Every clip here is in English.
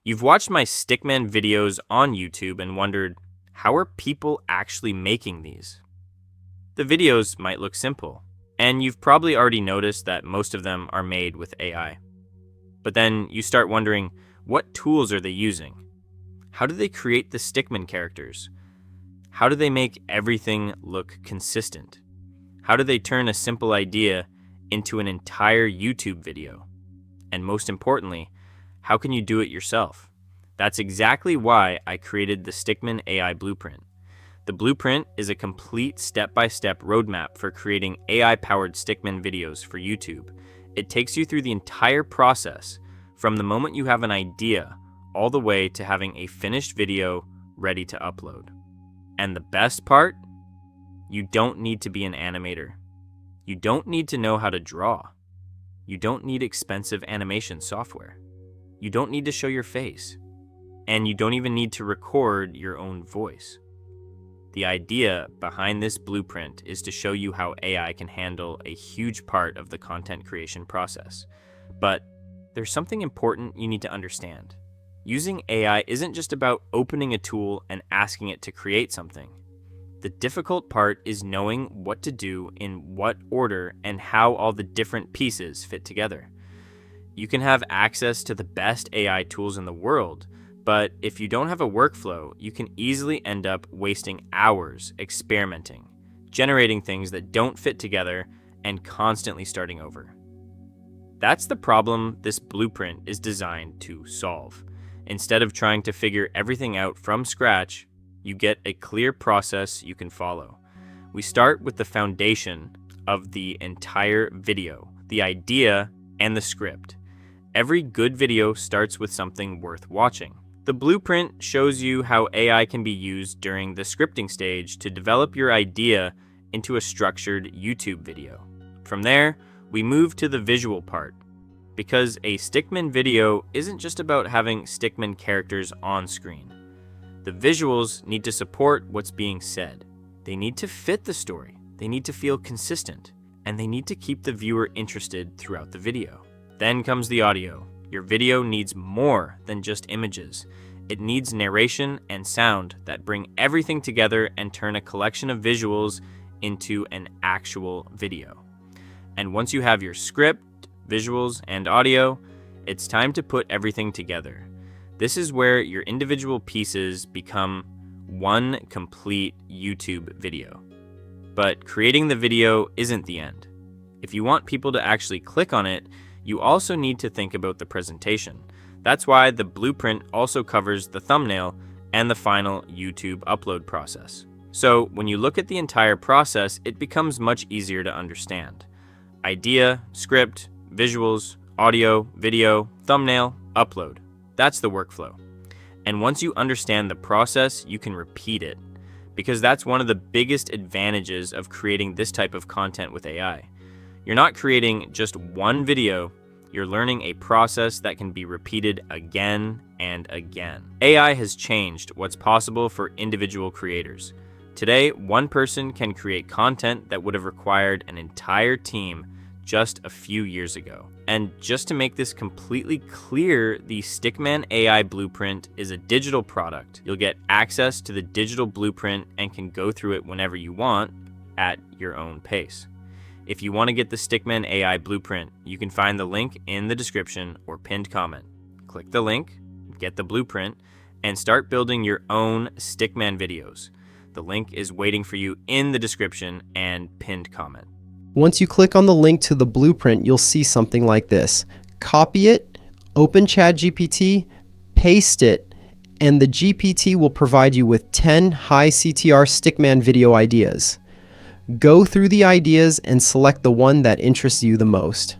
You've watched my Stickman videos on YouTube and wondered, how are people actually making these? The videos might look simple, and you've probably already noticed that most of them are made with AI. But then you start wondering, what tools are they using? How do they create the Stickman characters? How do they make everything look consistent? How do they turn a simple idea into an entire YouTube video? And most importantly, how can you do it yourself? That's exactly why I created the Stickman AI Blueprint. The Blueprint is a complete step-by-step roadmap for creating AI-powered Stickman videos for YouTube. It takes you through the entire process, from the moment you have an idea all the way to having a finished video ready to upload. And the best part? You don't need to be an animator. You don't need to know how to draw. You don't need expensive animation software. You don't need to show your face. And you don't even need to record your own voice. The idea behind this blueprint is to show you how AI can handle a huge part of the content creation process. But there's something important you need to understand. Using AI isn't just about opening a tool and asking it to create something. The difficult part is knowing what to do in what order and how all the different pieces fit together. You can have access to the best AI tools in the world, but if you don't have a workflow, you can easily end up wasting hours experimenting, generating things that don't fit together, and constantly starting over. That's the problem this blueprint is designed to solve. Instead of trying to figure everything out from scratch, you get a clear process you can follow. We start with the foundation of the entire video, the idea, and the script. Every good video starts with something worth watching. The blueprint shows you how AI can be used during the scripting stage to develop your idea into a structured YouTube video. From there, we move to the visual part, because a Stickman video isn't just about having Stickman characters on screen. The visuals need to support what's being said. They need to fit the story, they need to feel consistent, and they need to keep the viewer interested throughout the video. Then comes the audio. Your video needs more than just images. It needs narration and sound that bring everything together and turn a collection of visuals into an actual video. And once you have your script, visuals, and audio, it's time to put everything together. This is where your individual pieces become one complete YouTube video. But creating the video isn't the end. If you want people to actually click on it, you also need to think about the presentation. That's why the blueprint also covers the thumbnail and the final YouTube upload process. So when you look at the entire process, it becomes much easier to understand. Idea, script, visuals, audio, video, thumbnail, upload. That's the workflow. And once you understand the process, you can repeat it, because that's one of the biggest advantages of creating this type of content with AI. You're not creating just one video, you're learning a process that can be repeated again and again. AI has changed what's possible for individual creators. Today, one person can create content that would have required an entire team just a few years ago. And just to make this completely clear, the Stickman AI Blueprint is a digital product. You'll get access to the digital blueprint and can go through it whenever you want at your own pace. If you want to get the Stickman AI Blueprint, you can find the link in the description or pinned comment. Click the link, get the blueprint, and start building your own Stickman videos. The link is waiting for you in the description and pinned comment. Once you click on the link to the blueprint, you'll see something like this. Copy it, open ChatGPT, paste it, and the GPT will provide you with 10 high CTR Stickman video ideas. Go through the ideas and select the one that interests you the most.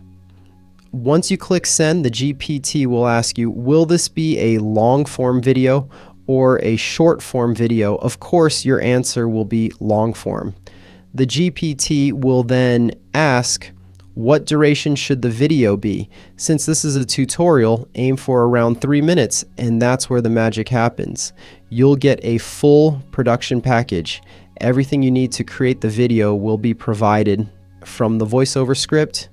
Once you click send, the GPT will ask you, will this be a long form video or a short form video? Of course, your answer will be long form. The GPT will then ask, what duration should the video be? Since this is a tutorial, aim for around 3 minutes, and that's where the magic happens. You'll get a full production package. Everything you need to create the video will be provided, from the voiceover script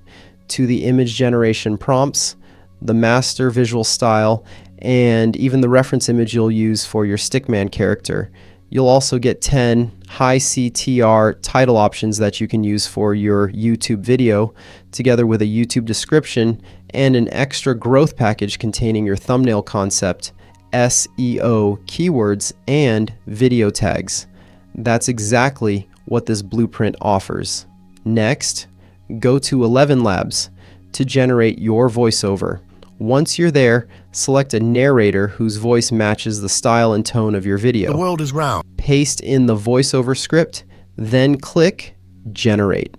to the image generation prompts, the master visual style, and even the reference image you'll use for your Stickman character. You'll also get 10 high CTR title options that you can use for your YouTube video, together with a YouTube description and an extra growth package containing your thumbnail concept, SEO keywords, and video tags. That's exactly what this blueprint offers. Next, go to 11 Labs to generate your voiceover. Once you're there, select a narrator whose voice matches the style and tone of your video. The world is round. Paste in the voiceover script, then click Generate.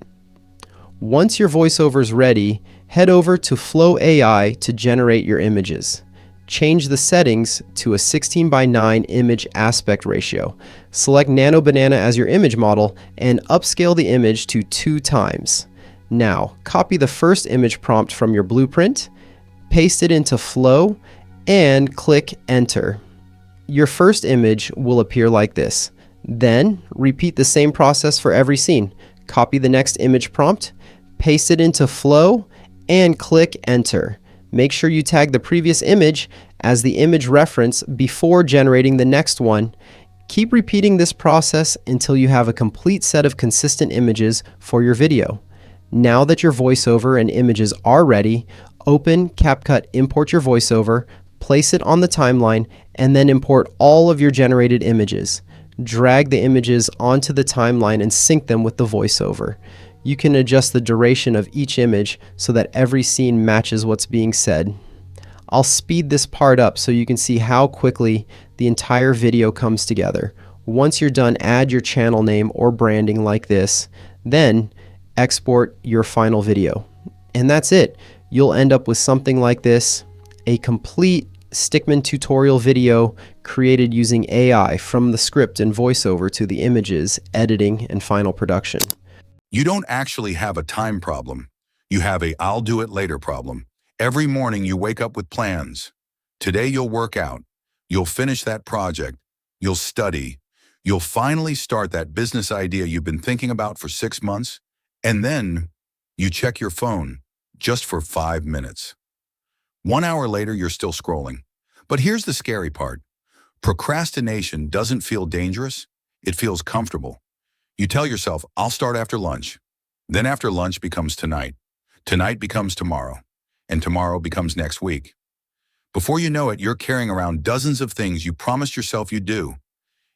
Once your voiceover is ready, head over to Flow AI to generate your images. Change the settings to a 16:9 image aspect ratio. Select Nano Banana as your image model and upscale the image to 2 times. Now, copy the first image prompt from your blueprint, paste it into Flow, and click Enter. Your first image will appear like this. Then, repeat the same process for every scene. Copy the next image prompt, paste it into Flow, and click Enter. Make sure you tag the previous image as the image reference before generating the next one. Keep repeating this process until you have a complete set of consistent images for your video. Now that your voiceover and images are ready, open Capcut Import Your Voiceover, place it on the timeline, and then import all of your generated images. Drag the images onto the timeline and sync them with the voiceover. You can adjust the duration of each image so that every scene matches what's being said. I'll speed this part up so you can see how quickly the entire video comes together. Once you're done, add your channel name or branding like this, then export your final video. And that's it. You'll end up with something like this, a complete Stickman tutorial video created using AI, from the script and voiceover to the images, editing, and final production. You don't actually have a time problem. You have a I'll do it later problem. Every morning you wake up with plans. Today you'll work out. You'll finish that project. You'll study. You'll finally start that business idea you've been thinking about for 6 months. And then you check your phone just for 5 minutes. 1 hour later, you're still scrolling. But here's the scary part. Procrastination doesn't feel dangerous. It feels comfortable. You tell yourself, I'll start after lunch. Then after lunch becomes tonight. Tonight becomes tomorrow. And tomorrow becomes next week. Before you know it, you're carrying around dozens of things you promised yourself you'd do.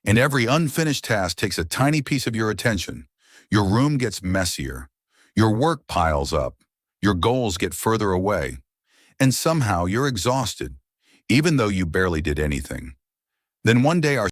And every unfinished task takes a tiny piece of your attention. Your room gets messier. Your work piles up. Your goals get further away. And somehow you're exhausted, even though you barely did anything. Then one day our